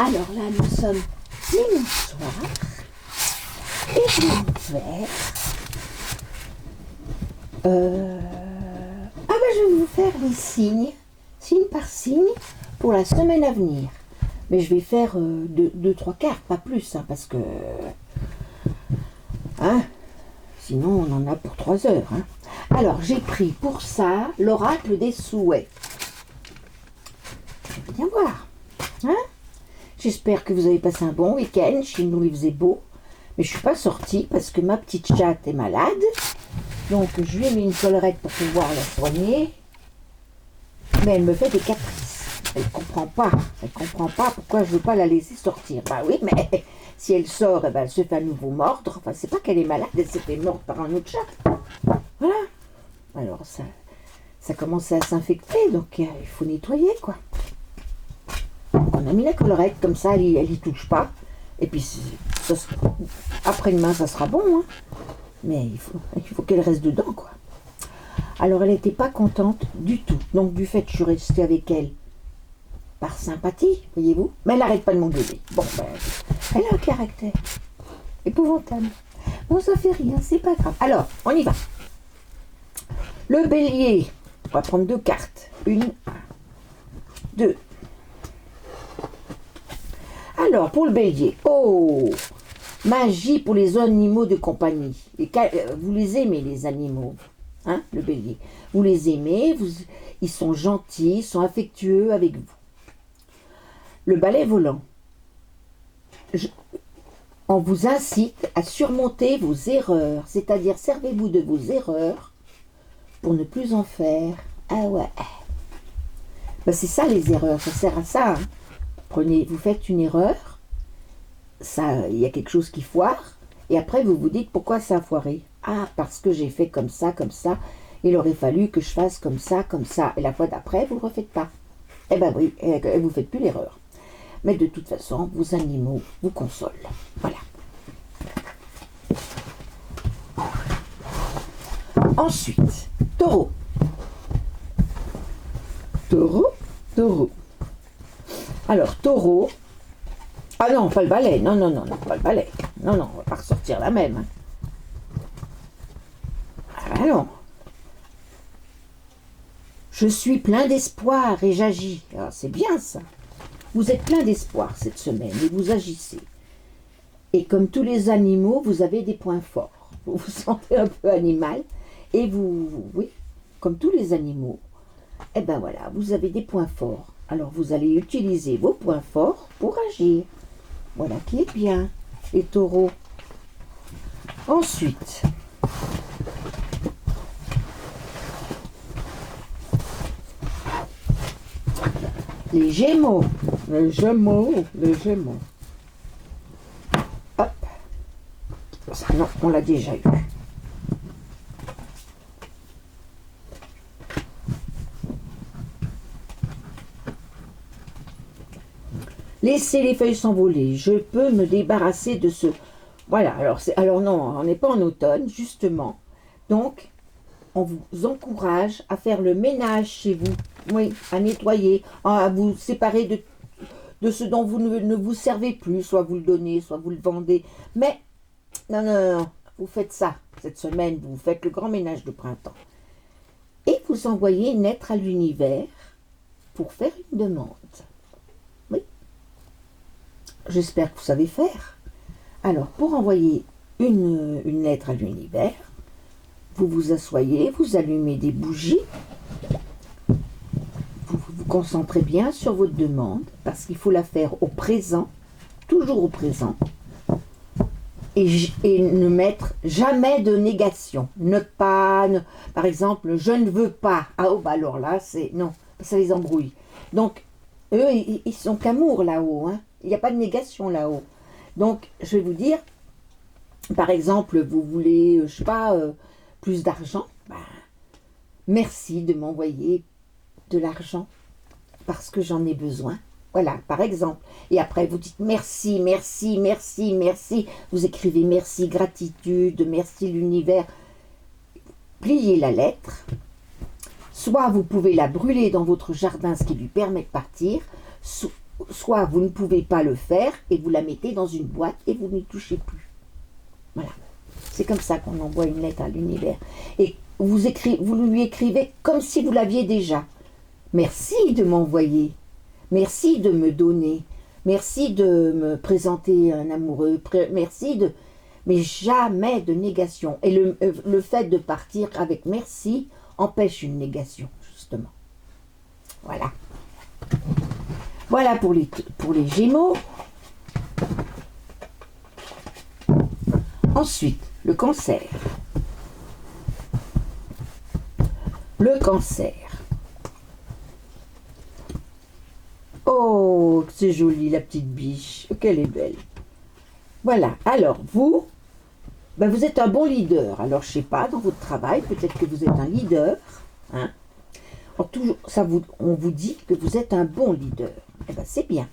Alors là, nous sommes dimanche soir et je vais vous faire. Je vais vous faire les signes, signe par signe, pour la semaine à venir. Mais je vais faire 2-3 cartes, pas plus, hein, parce que. Sinon, on en a pour 3 heures. Hein. Alors, j'ai pris pour ça l'oracle des souhaits. Je vais bien voir. Hein. J'espère que vous avez passé un bon week-end. Chez nous, il faisait beau. Mais je ne suis pas sortie parce que ma petite chatte est malade. Donc, je lui ai mis une collerette pour pouvoir la soigner. Mais elle me fait des caprices. Elle ne comprend pas. Elle ne comprend pas pourquoi je ne veux pas la laisser sortir. Bah oui, mais si elle sort, elle se fait à nouveau mordre. Enfin, c'est pas qu'elle est malade, elle s'est fait mordre par un autre chat. Voilà. Alors, ça commence à s'infecter, donc il faut nettoyer, quoi. Donc, on a mis la collerette, comme ça, elle y touche pas. Et puis, après-demain, ça sera bon, hein. Mais il faut qu'elle reste dedans, quoi. Alors, elle n'était pas contente du tout. Donc, du fait que je suis restée avec elle par sympathie, voyez-vous. Mais elle n'arrête pas de m'engueuler. Bon, elle a un caractère épouvantable. Bon, ça fait rien, c'est pas grave. Alors, on y va. Le bélier, on va prendre 2 cartes. 1, 2. Alors, pour le bélier, magie pour les animaux de compagnie. Vous les aimez, les animaux, hein, le bélier. Vous les aimez, ils sont gentils, ils sont affectueux avec vous. Le balai volant. On vous incite à surmonter vos erreurs, c'est-à-dire servez-vous de vos erreurs pour ne plus en faire. Ah ouais. C'est ça les erreurs, ça sert à ça. Hein. Vous faites une erreur, il y a quelque chose qui foire, et après vous vous dites pourquoi ça a foiré. Ah, parce que j'ai fait comme ça, il aurait fallu que je fasse comme ça, et la fois d'après, vous ne le refaites pas. Eh ben oui, vous ne faites plus l'erreur. Mais de toute façon, vos animaux vous consolent. Voilà. Ensuite, taureau. Taureau. Alors, taureau. Ah non, pas le balai. Non, pas le balai. Non, on va pas ressortir la même. Ah non. Je suis plein d'espoir et j'agis. Alors, c'est bien ça. Vous êtes plein d'espoir cette semaine et vous agissez. Et comme tous les animaux, vous avez des points forts. Vous vous sentez un peu animal. Et oui, comme tous les animaux, voilà, vous avez des points forts. Alors vous allez utiliser vos points forts pour agir. Voilà qui est bien, les taureaux. Ensuite, les gémeaux. Le gémeaux. Hop. Ça, non, on l'a déjà eu. Laissez les feuilles s'envoler. Je peux me débarrasser de ce... Voilà, alors non, on n'est pas en automne, justement. Donc, on vous encourage à faire le ménage chez vous. Oui, à nettoyer, à vous séparer de ce dont vous ne vous servez plus. Soit vous le donnez, soit vous le vendez. Mais, non, vous faites ça. Cette semaine, vous faites le grand ménage de printemps. Et vous envoyez une lettre à l'univers pour faire une demande. J'espère que vous savez faire. Alors, pour envoyer une lettre à l'univers, vous vous asseyez, vous allumez des bougies, vous vous concentrez bien sur votre demande, parce qu'il faut la faire au présent, toujours au présent, et ne mettre jamais de négation. Par exemple, je ne veux pas. Alors là, non, ça les embrouille. Donc, eux, ils sont qu'amour là-haut, hein. Il n'y a pas de négation là-haut. Donc, je vais vous dire, par exemple, vous voulez, je sais pas, plus d'argent. Merci de m'envoyer de l'argent parce que j'en ai besoin. Voilà, par exemple. Et après, vous dites merci. Vous écrivez merci, gratitude, merci l'univers. Pliez la lettre. Soit vous pouvez la brûler dans votre jardin, ce qui lui permet de partir. soit vous ne pouvez pas le faire et vous la mettez dans une boîte et vous n'y touchez plus. Voilà. C'est comme ça qu'on envoie une lettre à l'univers. Et vous lui écrivez comme si vous l'aviez déjà. Merci de m'envoyer. Merci de me donner. Merci de me présenter un amoureux. Merci de... Mais jamais de négation. Et le fait de partir avec merci empêche une négation, justement. Voilà. Voilà pour les Gémeaux. Ensuite, le Cancer. Le Cancer. Oh, c'est joli la petite biche. Oh, qu'elle est belle. Voilà. Alors, vous, vous êtes un bon leader. Alors, je ne sais pas, dans votre travail, peut-être que vous êtes un leader. Hein. Alors, toujours, on vous dit que vous êtes un bon leader. Eh bien, c'est bien.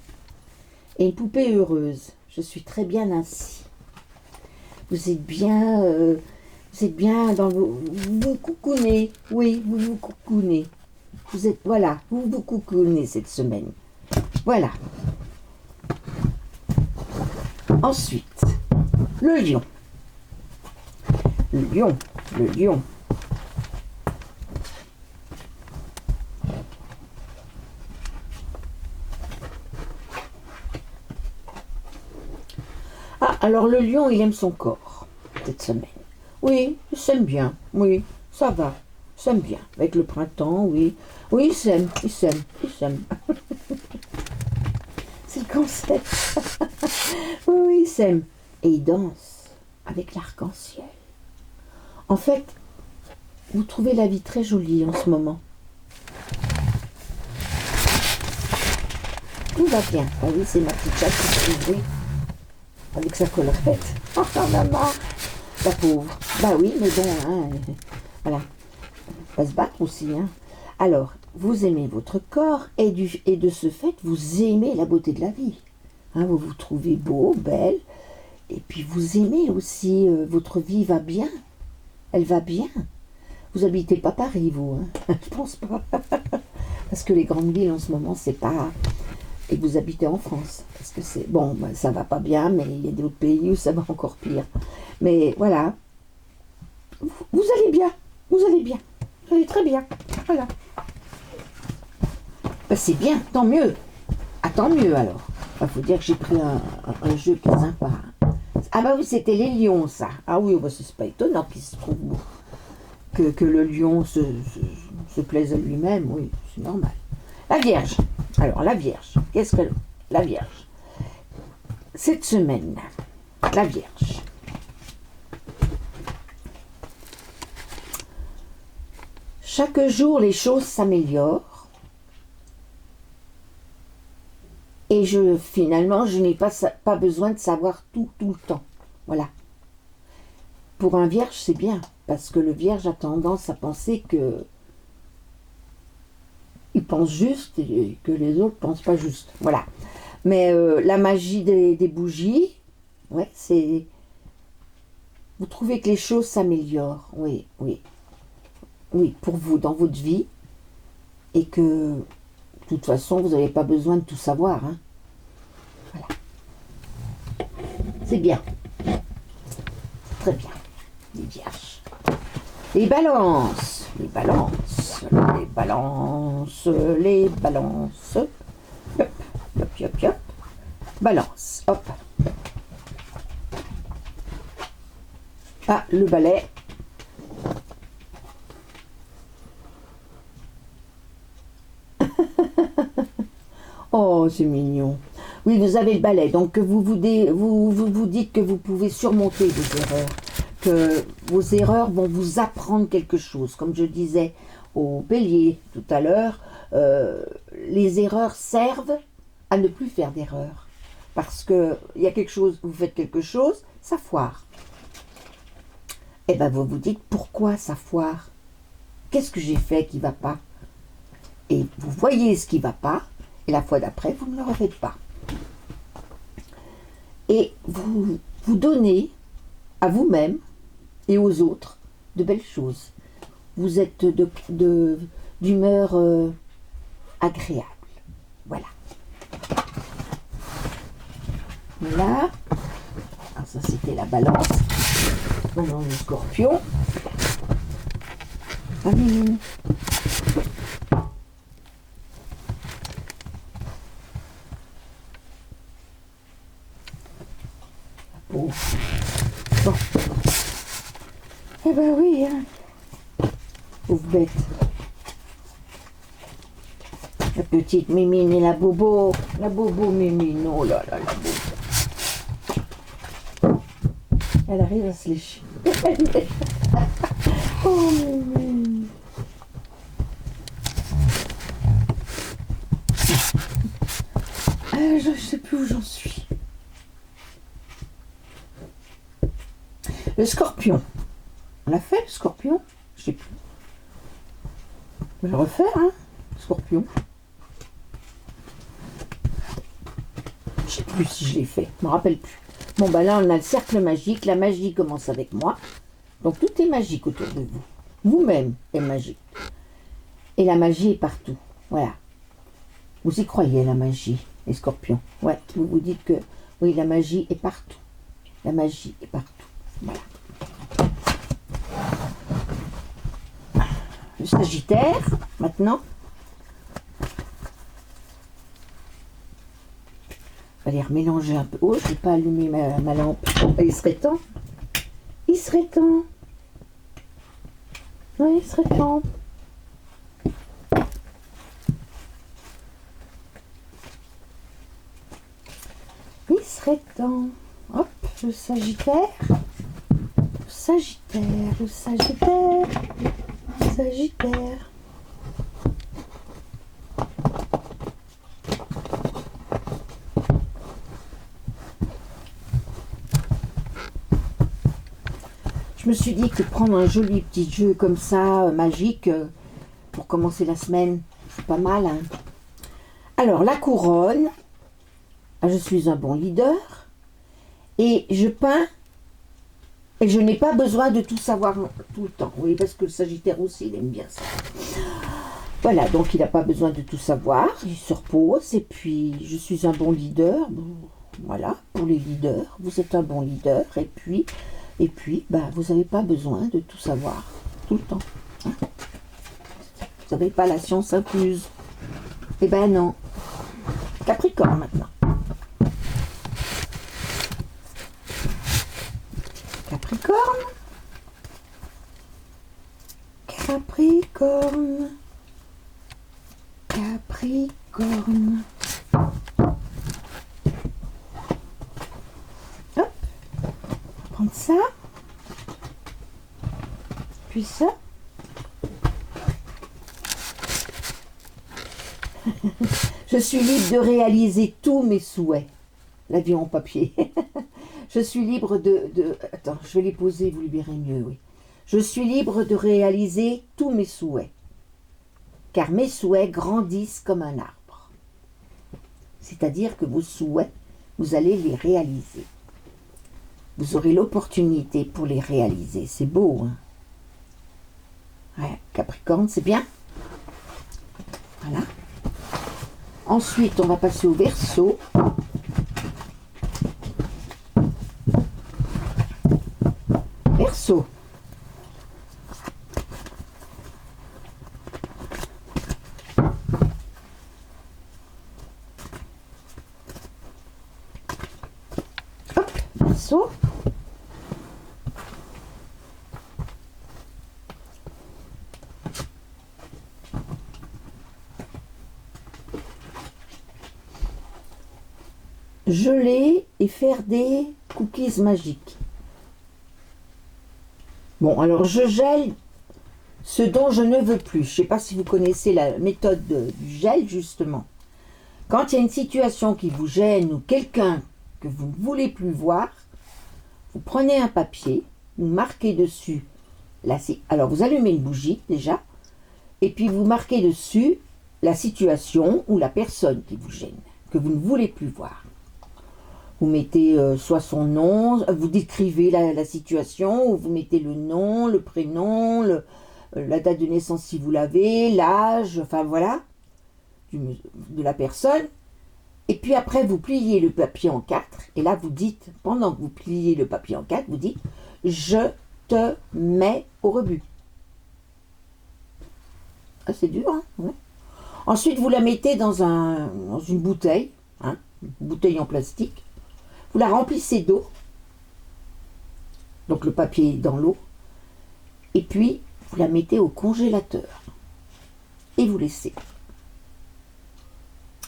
Et une poupée heureuse. Je suis très bien ainsi. Vous êtes bien dans vous vous coucounez. Oui, vous vous coucounez. Vous vous coucounez cette semaine. Voilà. Ensuite, le lion. Le lion. Ah, alors le lion, il aime son corps, cette semaine. Oui, il s'aime bien. Oui, ça va. Il s'aime bien. Avec le printemps, oui. Oui, il s'aime. C'est le Cancer. Oui, il s'aime. Et il danse avec l'arc-en-ciel. En fait, vous trouvez la vie très jolie en ce moment. Tout va bien. Ah oui, c'est ma petite chatte qui se ouvrait avec sa collerette. Oh, maman, la pauvre. Bah oui, mais bon, hein, voilà. Elle va se battre aussi. Hein. Alors, vous aimez votre corps et de ce fait, vous aimez la beauté de la vie. Hein, vous vous trouvez beau, belle. Et puis, vous aimez aussi, votre vie va bien. Elle va bien. Vous habitez pas Paris, vous. Hein. Je pense pas. Parce que les grandes villes, en ce moment, c'est pas... Et vous habitez en France. Parce que c'est... Bon, ça va pas bien, mais il y a d'autres pays où ça va encore pire. Mais voilà. Vous allez bien. Vous allez bien. Vous allez très bien. Voilà. C'est bien, tant mieux. Ah, tant mieux, alors. Il faut dire que j'ai pris un jeu qui est sympa. Ah bah oui, c'était les lions, ça. Ah oui, c'est pas étonnant qu'il se trouve que le lion se plaise à lui-même. Oui, c'est normal. La Vierge. Alors, la Vierge. Qu'est-ce que... La Vierge. Cette semaine, la Vierge. Chaque jour, les choses s'améliorent. Et finalement, je n'ai pas besoin de savoir tout le temps. Voilà. Pour un Vierge, c'est bien. Parce que le Vierge a tendance à penser que il pense juste et que les autres ne pensent pas juste. Voilà. Mais la magie des bougies, ouais, c'est... Vous trouvez que les choses s'améliorent. Oui, oui. Oui, pour vous, dans votre vie. Et que, de toute façon, vous n'avez pas besoin de tout savoir. Hein. Voilà. C'est bien. C'est très bien. Les Vierges. Les Balances. Les Balances. Les Balances. Les Balances. Hop, hop, hop, hop. Balance. Hop. Ah, le balai. Oh, c'est mignon. Oui, vous avez le balai, donc vous dites que vous pouvez surmonter vos erreurs, que vos erreurs vont vous apprendre quelque chose. Comme je disais au Bélier tout à l'heure, les erreurs servent à ne plus faire d'erreurs. Parce que il y a quelque chose, vous faites quelque chose, ça foire. Et bien vous vous dites, pourquoi ça foire? Qu'est-ce que j'ai fait qui ne va pas? Et vous voyez ce qui ne va pas, et la fois d'après, vous ne le refaites pas. Et vous donnez à vous-même et aux autres de belles choses. Vous êtes d'humeur agréable. Voilà. Voilà. Alors ça, c'était la balance. Maintenant, le scorpion. Ah, mimine. Oh. Bon. Eh ben oui, hein. Pauvre bête. La petite mimine et la bobo. La bobo mimine. Oh là là, la bobo. Elle arrive à se lécher. Oh mimine. Je sais plus où j'en suis. Le scorpion. On l'a fait, le scorpion? Je sais plus. Je vais le refaire, hein, scorpion. Je sais plus si je l'ai fait, je me rappelle plus. Bon, bah là, on a le cercle magique. La magie commence avec moi. Donc, tout est magique autour de vous. Vous-même est magique. Et la magie est partout. Voilà. Vous y croyez, la magie, les scorpions? Ouais, vous vous dites que, oui, la magie est partout. La magie est partout. Voilà. Le Sagittaire, maintenant. On va les remélanger un peu. Oh, je n'ai pas allumé ma lampe. Il serait temps. Il serait temps. Oui, il serait temps. Il serait temps. Hop, le Sagittaire. Le Sagittaire, le Sagittaire. Le Sagittaire. Je me suis dit que prendre un joli petit jeu comme ça, magique, pour commencer la semaine, c'est pas mal. Hein. Alors, la couronne. Je suis un bon leader. Et je peins. Et je n'ai pas besoin de tout savoir tout le temps. Oui, parce que le Sagittaire aussi, il aime bien ça. Voilà, donc il n'a pas besoin de tout savoir. Il se repose. Et puis, je suis un bon leader. Bon, voilà, pour les leaders. Vous êtes un bon leader. Et puis, bah, vous n'avez pas besoin de tout savoir tout le temps. Hein. Vous n'avez pas la science incluse. Eh ben non. Capricorne maintenant. Capricorne. Capricorne. Capricorne. Hop. Prendre ça. Puis ça. Je suis libre de réaliser tous mes souhaits. L'avion en papier. Je suis libre de... Attends, je vais les poser, vous les verrez mieux, oui. Je suis libre de réaliser tous mes souhaits. Car mes souhaits grandissent comme un arbre. C'est-à-dire que vos souhaits, vous allez les réaliser. Vous aurez l'opportunité pour les réaliser. C'est beau, hein? Ouais, Capricorne, c'est bien. Voilà. Ensuite, on va passer au Verseau. Verseau. Hop, Verseau. Geler et faire des cookies magiques. Bon, alors je gèle ce dont je ne veux plus. Je ne sais pas si vous connaissez la méthode du gel, justement. Quand il y a une situation qui vous gêne ou quelqu'un que vous ne voulez plus voir, vous prenez un papier, vous marquez dessus. Alors, vous allumez une bougie, déjà, et puis vous marquez dessus la situation ou la personne qui vous gêne, que vous ne voulez plus voir. Vous mettez soit son nom, vous décrivez la situation, ou vous mettez le nom, le prénom, la date de naissance si vous l'avez, l'âge, enfin voilà, de la personne. Et puis après, vous pliez le papier en quatre. Et là, vous dites, pendant que vous pliez le papier en quatre, vous dites « Je te mets au rebut ». Ah, c'est dur, hein, ouais. Ensuite, vous la mettez dans une bouteille, hein, une bouteille en plastique. Vous la remplissez d'eau. Donc le papier est dans l'eau. Et puis, vous la mettez au congélateur. Et vous laissez.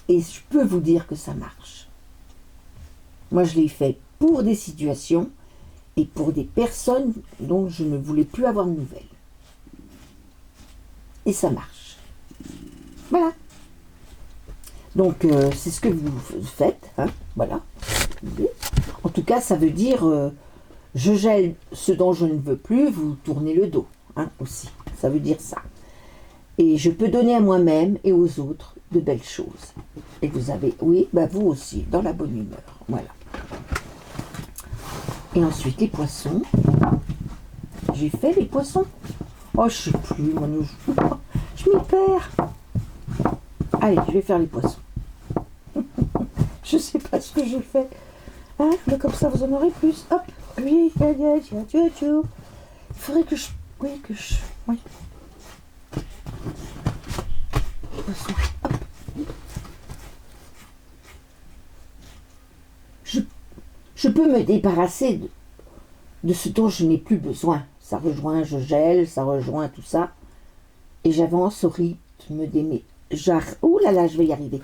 Et je peux vous dire que ça marche. Moi, je l'ai fait pour des situations et pour des personnes dont je ne voulais plus avoir de nouvelles. Et ça marche. Voilà. Donc, c'est ce que vous faites. Hein, voilà. En tout cas, ça veut dire, je gèle ce dont je ne veux plus, vous tournez le dos. Hein, aussi. Ça veut dire ça. Et je peux donner à moi-même et aux autres de belles choses. Et vous avez, oui, bah vous aussi, dans la bonne humeur. Voilà. Et ensuite, les poissons. J'ai fait les poissons. Oh, je sais plus, moi, je m'y perds. Allez, je vais faire les poissons. Je sais pas ce que je fais. Hein, mais comme ça, vous en aurez plus. Hop. Oui, il faudrait que je... Oui, que je... Oui. Poisson. Hop. Je peux me débarrasser de ce dont je n'ai plus besoin. Ça rejoint, je gèle, ça rejoint tout ça. Et j'avance au rythme des... Ouh là là, je vais y arriver.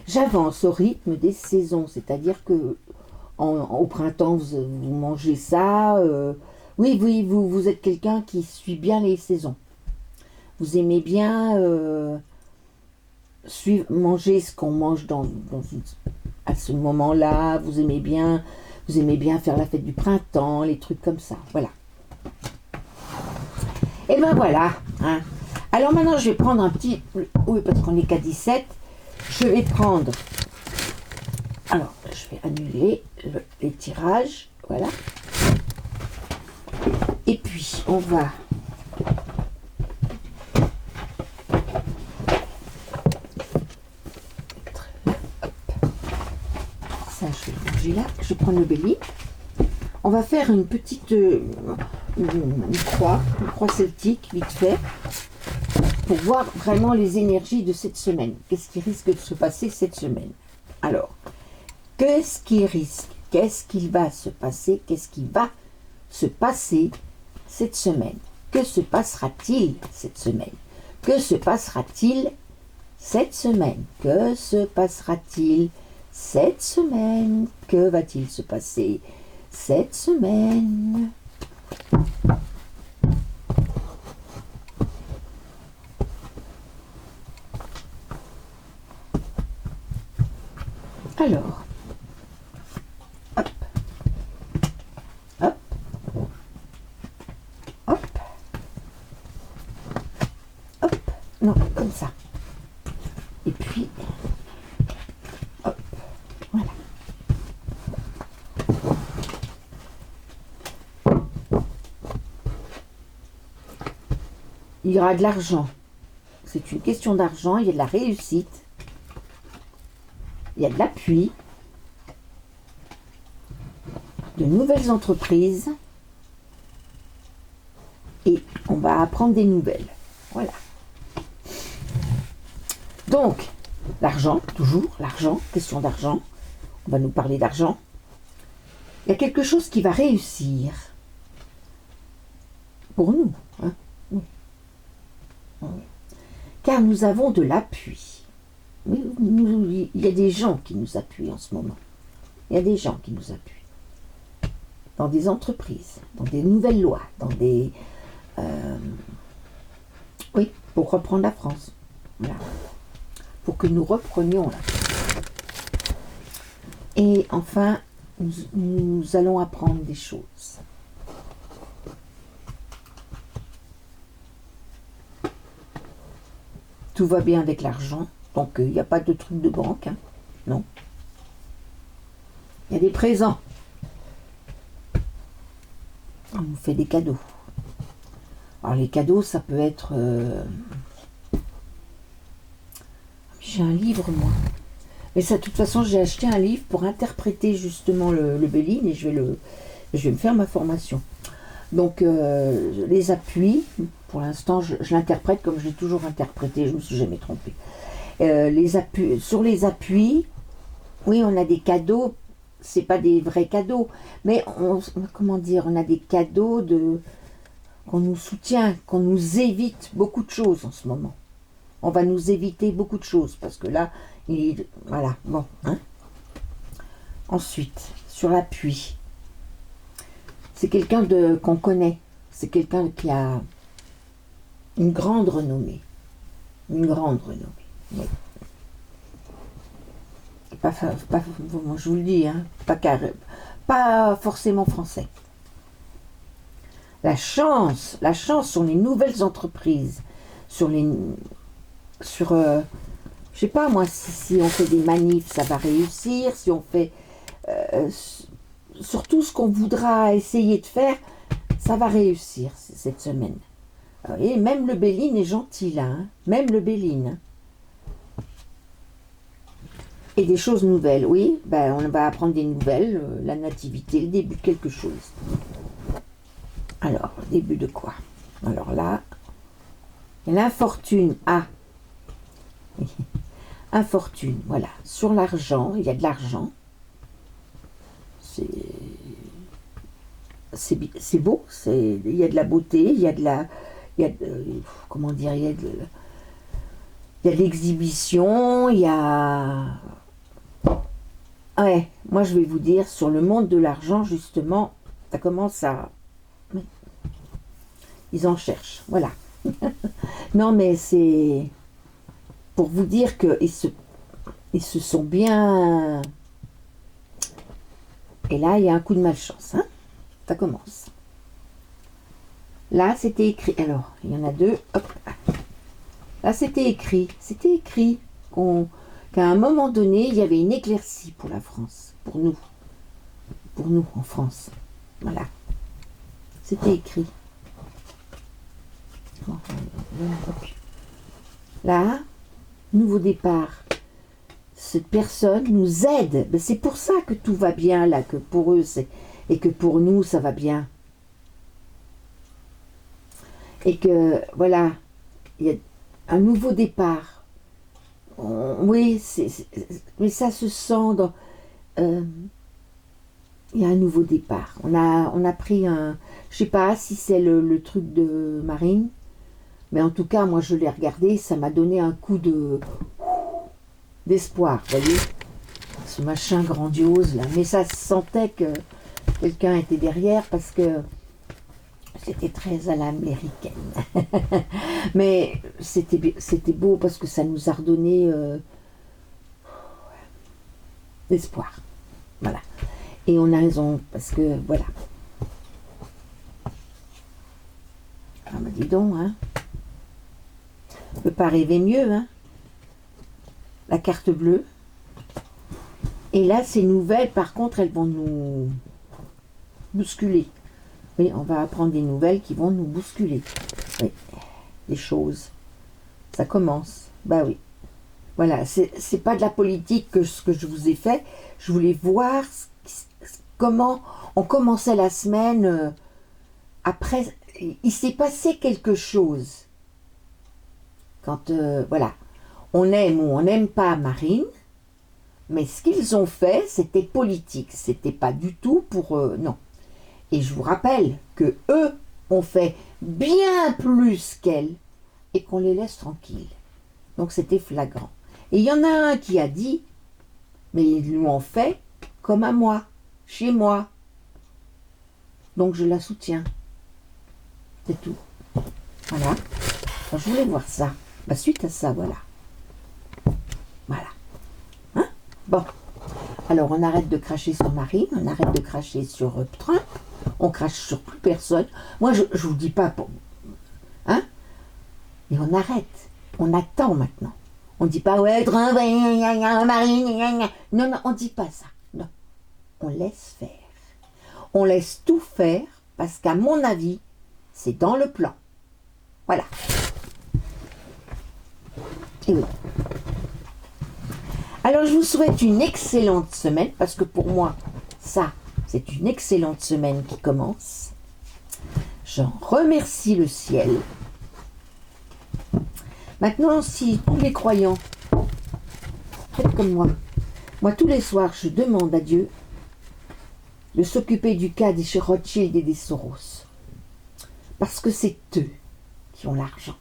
J'avance au rythme des saisons. C'est-à-dire que au printemps, vous mangez ça. Oui, vous êtes quelqu'un qui suit bien les saisons. Vous aimez bien manger ce qu'on mange à ce moment-là. Vous aimez bien faire la fête du printemps, les trucs comme ça. Voilà. Et ben voilà. Hein. Alors maintenant, je vais prendre un petit... Oui, parce qu'on est qu'à 17. Je vais prendre... Alors, je vais annuler les tirages. Voilà. Et puis, on va... Ça, je vais le ranger là. Je prends le belly. On va faire une petite... une croix celtique, vite fait. Pour voir vraiment les énergies de cette semaine. Qu'est-ce qui risque de se passer cette semaine? Alors, qu'est-ce qui va se passer? Qu'est-ce qui va se passer cette semaine? Que se passera-t-il cette semaine? Que se passera-t-il cette semaine? Que se passera-t-il cette semaine? Que va-t-il se passer cette semaine? Alors, hop, hop, hop, hop, non, comme ça. Et puis, hop, voilà. Il y aura de l'argent. C'est une question d'argent, il y a de la réussite. Il y a de l'appui, de nouvelles entreprises et on va apprendre des nouvelles. Voilà. Donc, l'argent, toujours, l'argent, question d'argent. On va nous parler d'argent. Il y a quelque chose qui va réussir pour nous. Hein? Oui. Car nous avons de l'appui. Il y a des gens qui nous appuient en ce moment. Il y a des gens qui nous appuient. Dans des entreprises, dans des nouvelles lois, dans des... oui, pour reprendre la France. Voilà. Pour que nous reprenions la France. Et enfin, nous allons apprendre des choses. Tout va bien avec l'argent. Donc, il n'y a pas de truc de banque, hein. Non. Il y a des présents. On nous fait des cadeaux. Alors, les cadeaux, ça peut être... J'ai un livre, moi. Et ça, de toute façon, j'ai acheté un livre pour interpréter justement le Béline et je vais me faire ma formation. Donc, les appuis, pour l'instant, je l'interprète comme je l'ai toujours interprété, je ne me suis jamais trompée. Sur les appuis, oui, on a des cadeaux, c'est pas des vrais cadeaux, mais comment dire, on a des cadeaux qu'on nous soutient, qu'on nous évite beaucoup de choses en ce moment. On va nous éviter beaucoup de choses, parce que là, voilà, bon. Hein. Ensuite, sur l'appui, c'est quelqu'un qu'on connaît, c'est quelqu'un qui a une grande renommée. Une grande renommée, oui. Moi, je vous le dis, hein, pas forcément français. La chance sur les nouvelles entreprises, je sais pas moi, si on fait des manifs, ça va réussir, si on fait sur tout ce qu'on voudra essayer de faire, ça va réussir cette semaine. Et même le Béline est gentil là, hein, même le Béline. Et des choses nouvelles, oui, ben on va apprendre des nouvelles, la nativité, le début de quelque chose. Alors, début de quoi? Alors là, l'infortune, infortune, voilà. Sur l'argent, il y a de l'argent. C'est beau, il y a de la beauté, comment dire, il y a de l'exhibition, il y a... Ouais, moi je vais vous dire, sur le monde de l'argent, justement, ça commence à... Ils en cherchent, voilà. Non, mais c'est pour vous dire qu'ils se sont bien... Et là, il y a un coup de malchance, hein. Ça commence. Là, c'était écrit. Alors, il y en a deux. Hop. Là, c'était écrit qu'à un moment donné, il y avait une éclaircie pour la France, pour nous en France. Voilà. C'était écrit. Là, nouveau départ. Cette personne nous aide. C'est pour ça que tout va bien là, que pour eux et que pour nous ça va bien. Et que voilà, il y a un nouveau départ. Oui, mais ça se sent dans. Il y a un nouveau départ. On a pris un. Je sais pas si c'est le truc de Marine, mais en tout cas, moi je l'ai regardé, ça m'a donné un coup d'espoir, vous voyez, ce machin grandiose là. Mais ça se sentait que quelqu'un était derrière parce que c'était très à l'américaine. Mais c'était beau parce que ça nous a redonné l'espoir. Voilà. Et on a raison parce que voilà. Ah bah dis donc, hein. On peut pas rêver mieux, hein. La carte bleue. Et là, ces nouvelles, par contre, elles vont nous bousculer. Oui, on va apprendre des nouvelles qui vont nous bousculer. Oui, des choses. Ça commence. Bah oui. Voilà, c'est pas de la politique ce que je vous ai fait. Je voulais voir comment on commençait la semaine. Après, il s'est passé quelque chose. Quand, voilà. On aime ou on n'aime pas Marine, mais ce qu'ils ont fait, c'était politique. C'était pas du tout pour... non. Et je vous rappelle que eux ont fait bien plus qu'elle et qu'on les laisse tranquilles. Donc c'était flagrant. Et il y en a un qui a dit, mais ils lui ont fait comme à moi, chez moi. Donc je la soutiens. C'est tout. Voilà. Alors, je voulais voir ça. Bah, suite à ça, voilà. Voilà. Hein? Bon. Alors, on arrête de cracher sur Marine, on arrête de cracher sur Trump, on crache sur plus personne. Moi, je vous dis pas pour... Hein? Et on arrête. On attend maintenant. On dit pas, ouais, Trump, Marine, non, non, on dit pas ça. Non. On laisse faire. On laisse tout faire, parce qu'à mon avis, c'est dans le plan. Voilà. Et oui. Alors, je vous souhaite une excellente semaine, parce que pour moi, ça, c'est une excellente semaine qui commence. J'en remercie le ciel. Maintenant, si tous les croyants, faites comme moi. Moi, tous les soirs, je demande à Dieu de s'occuper du cas des Rothschild et des Soros. Parce que c'est eux qui ont l'argent.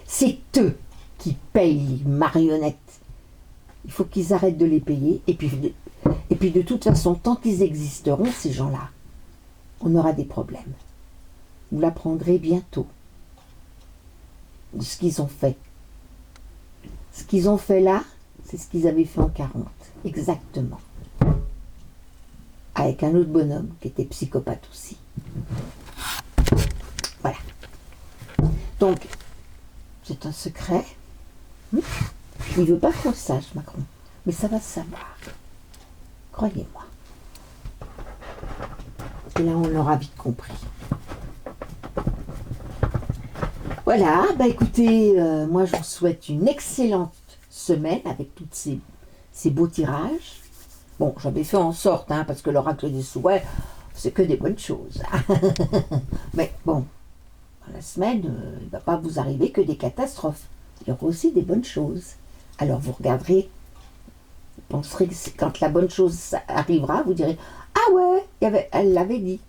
C'est eux qui payent les marionnettes. Il faut qu'ils arrêtent de les payer. Et puis de toute façon, tant qu'ils existeront, ces gens-là, on aura des problèmes. Vous l'apprendrez bientôt. De ce qu'ils ont fait. Ce qu'ils ont fait là, c'est ce qu'ils avaient fait en 40. Exactement. Avec un autre bonhomme qui était psychopathe aussi. Voilà. Donc, c'est un secret. Il ne veut pas qu'on le sache, Macron. Mais ça va se savoir. Croyez-moi. Et là, on l'aura vite compris. Voilà, bah écoutez, moi je vous souhaite une excellente semaine avec tous ces beaux tirages. Bon, j'avais fait en sorte, parce que l'oracle des souhaits, c'est que des bonnes choses. Mais bon, dans la semaine, il ne va pas vous arriver que des catastrophes. Il y aura aussi des bonnes choses. Alors vous regarderez, vous penserez que quand la bonne chose arrivera, vous direz « Ah ouais, elle l'avait dit ».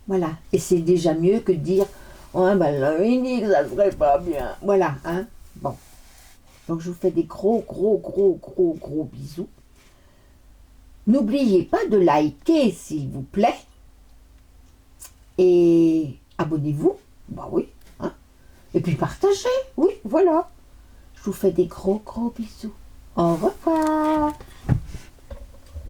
Voilà, et c'est déjà mieux que de dire « Ouais, ben elle avait dit que ça serait pas bien ». Voilà, bon. Donc je vous fais des gros bisous. N'oubliez pas de liker, s'il vous plaît. Et abonnez-vous. Bah oui. Et puis partagez. Oui, voilà. Je vous fais des gros bisous. Au revoir.